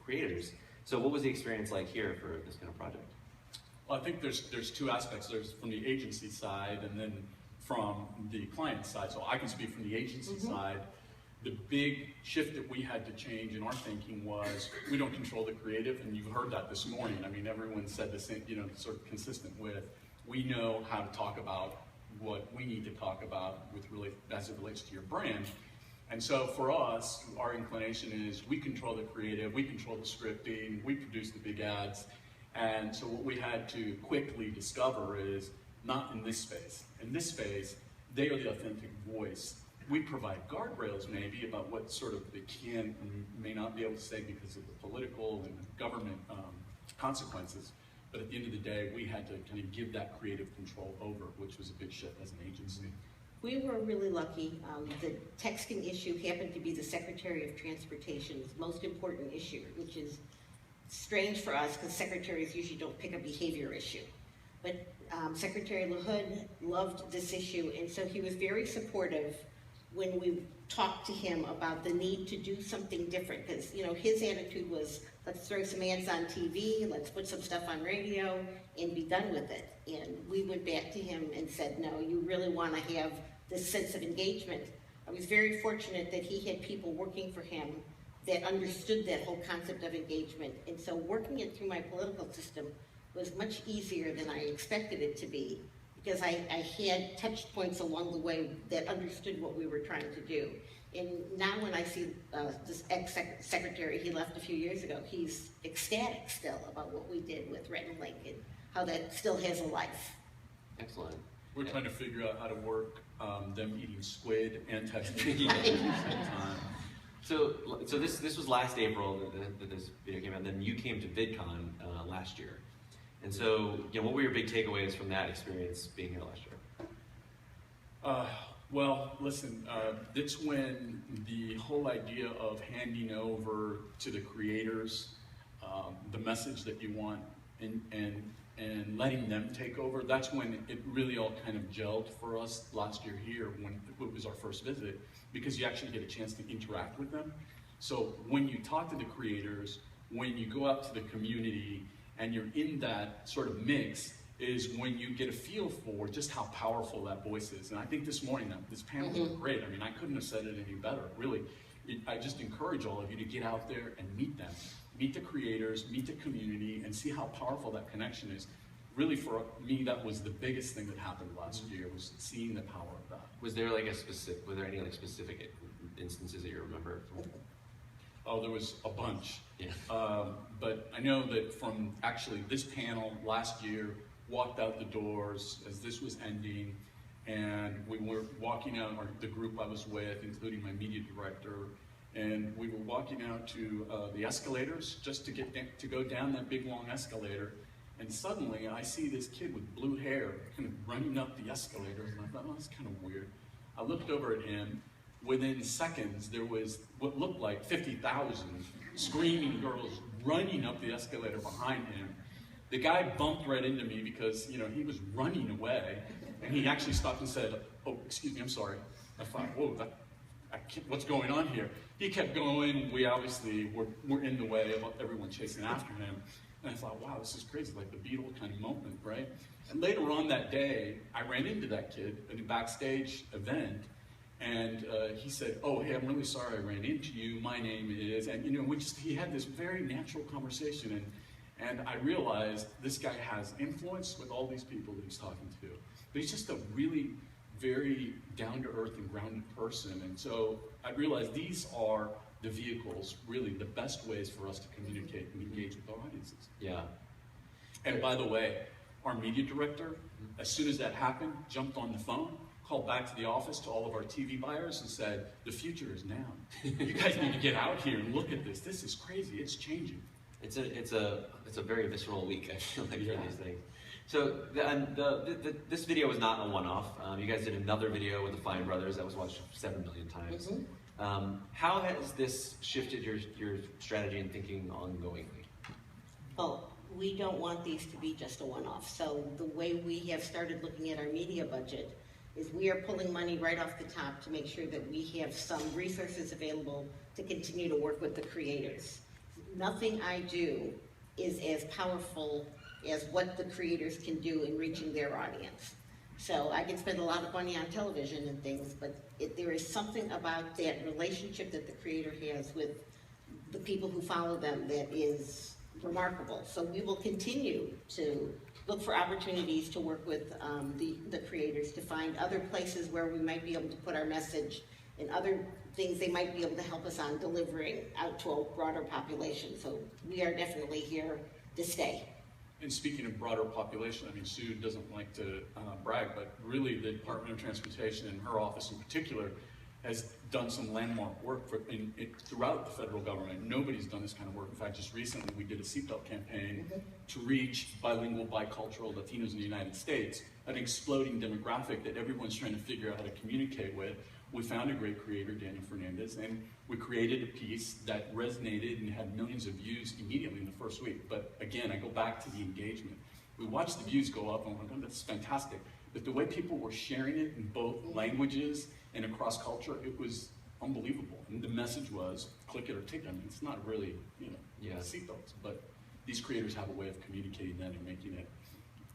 creators. So what was the experience like here for this kind of project? Well, I think there's two aspects. There's from the agency side and then from the client side. So I can speak from the agency side. The big shift that we had to change in our thinking was we don't control the creative, and you've heard that this morning. I mean, everyone said the same, you know, sort of consistent with, we know how to talk about what we need to talk about with as it relates to your brand. And so for us, our inclination is we control the creative, we control the scripting, we produce the big ads. And so what we had to quickly discover is not in this space. In this space, they are the authentic voice. We provide guardrails maybe about what sort of they can and may not be able to say because of the political and the government consequences. But at the end of the day, we had to kind of give that creative control over, which was a big shift as an agency. We were really lucky. The texting issue happened to be the Secretary of Transportation's most important issue, which is strange for us because secretaries usually don't pick a behavior issue. But Secretary LaHood loved this issue, and so he was very supportive when we talked to him about the need to do something different, because you know his attitude was, let's throw some ads on TV, let's put some stuff on radio, and be done with it. And we went back to him and said, no, you really want to have this sense of engagement. I was very fortunate that he had people working for him that understood that whole concept of engagement. And so working it through my political system was much easier than I expected it to be, because I had touch points along the way that understood what we were trying to do. And now when I see this ex-secretary, he left a few years ago, he's ecstatic still about what we did with Rhett and Link and how that still has a life. Excellent. We're trying to figure out how to work them eating squid and texting at the same time. So this was last April that this video came out. Then you came to VidCon last year. And so, you know, what were your big takeaways from that experience being here last year? Well, listen, it's when the whole idea of handing over to the creators the message that you want and letting them take over, that's when it really all kind of gelled for us last year here when it was our first visit, because you actually get a chance to interact with them. So when you talk to the creators, when you go out to the community, and you're in that sort of mix, is when you get a feel for just how powerful that voice is. And I think this morning, this panel was great. I mean, I couldn't have said it any better, really. I just encourage all of you to get out there and meet them. Meet the creators, meet the community, and see how powerful that connection is. Really, for me, that was the biggest thing that happened last year, was seeing the power of that. Was there like were there any like specific instances that you remember from? Oh, there was a bunch. Yeah. But I know that from actually this panel last year, walked out the doors as this was ending, and we were walking out, the group I was with, including my media director, and we were walking out to the escalators just to go down that big long escalator, and suddenly I see this kid with blue hair kind of running up the escalators, and I thought, oh, that's kind of weird. I looked over at him. Within seconds, there was what looked like 50,000 screaming girls running up the escalator behind him. The guy bumped right into me because, you know, he was running away, and he actually stopped and said, oh, excuse me, I'm sorry. I thought, whoa, what's going on here? He kept going. We obviously were in the way of everyone chasing after him. And I thought, wow, this is crazy, like the Beatle kind of moment, right? And later on that day, I ran into that kid at a backstage event, and he said, oh, hey, I'm really sorry I ran into you. My name is, and you know, he had this very natural conversation, and I realized this guy has influence with all these people that he's talking to. But he's just a really very down-to-earth and grounded person. And so I realized these are the vehicles, really the best ways for us to communicate and engage with our audiences. Yeah. And by the way, our media director, as soon as that happened, jumped on the phone, called back to the office to all of our TV buyers and said, the future is now. You guys need to get out here and look at this. This is crazy. It's changing. It's a very visceral week, I feel like, for these things. So this video was not a one-off. You guys did another video with the Fine Brothers that was watched 7 million times. How has this shifted your strategy and thinking ongoingly? Well, we don't want these to be just a one-off. So the way we have started looking at our media budget is we are pulling money right off the top to make sure that we have some resources available to continue to work with the creators. nothing I do is as powerful as what the creators can do in reaching their audience. So I can spend a lot of money on television and things, but there is something about that relationship that the creator has with the people who follow them that is remarkable. So we will continue to look for opportunities to work with the creators to find other places where we might be able to put our message and other things they might be able to help us on delivering out to a broader population. So we are definitely here to stay. And speaking of broader population, I mean, Sue doesn't like to brag, but really the Department of Transportation and her office in particular has done some landmark work throughout the federal government. Nobody's done this kind of work. In fact, just recently we did a seatbelt campaign to reach bilingual, bicultural Latinos in the United States, an exploding demographic that everyone's trying to figure out how to communicate with. We found a great creator, Daniel Fernandez, and we created a piece that resonated and had millions of views immediately in the first week. But again, I go back to the engagement. We watched the views go up and we're like, oh, that's fantastic. But the way people were sharing it in both languages and across culture, it was unbelievable. And the message was, click it or take it. I mean, it's not really, seatbelts, but these creators have a way of communicating that and making it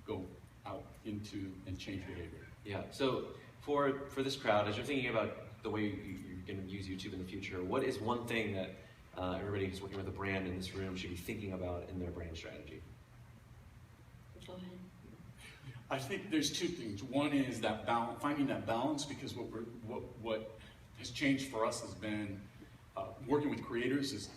go out into and change behavior. Yeah, so for this crowd, as you're thinking about the way you're going to use YouTube in the future, what is one thing that everybody who's working with a brand in this room should be thinking about in their brand strategy? Go ahead. I think there's two things. One is that finding that balance, because what has changed for us has been working with creators is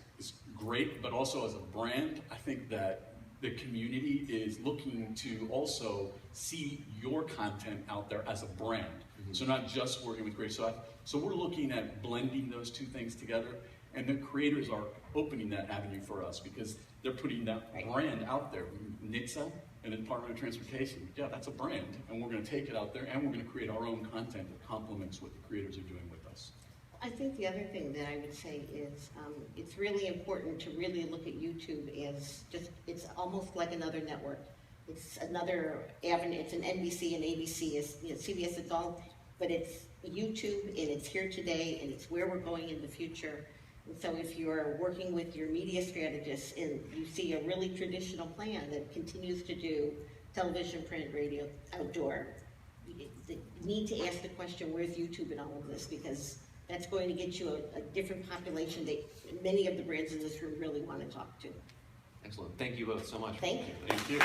great, but also as a brand, I think that the community is looking to also see your content out there as a brand. So not just working with creators. So we're looking at blending those two things together, and the creators are opening that avenue for us because they're putting that brand out there. NHTSA and the Department of Transportation, yeah, that's a brand, and we're going to take it out there, and we're going to create our own content that complements what the creators are doing with us. I think the other thing that I would say is it's really important to really look at YouTube as it's almost like another network. It's another avenue. It's an NBC and ABC, CBS, it's all, but it's YouTube and it's here today and it's where we're going in the future. And so if you're working with your media strategists and you see a really traditional plan that continues to do television, print, radio, outdoor, you need to ask the question, where's YouTube in all of this? Because that's going to get you a different population that many of the brands in this room really want to talk to. Excellent. Thank you both so much. Thank you. Thank you.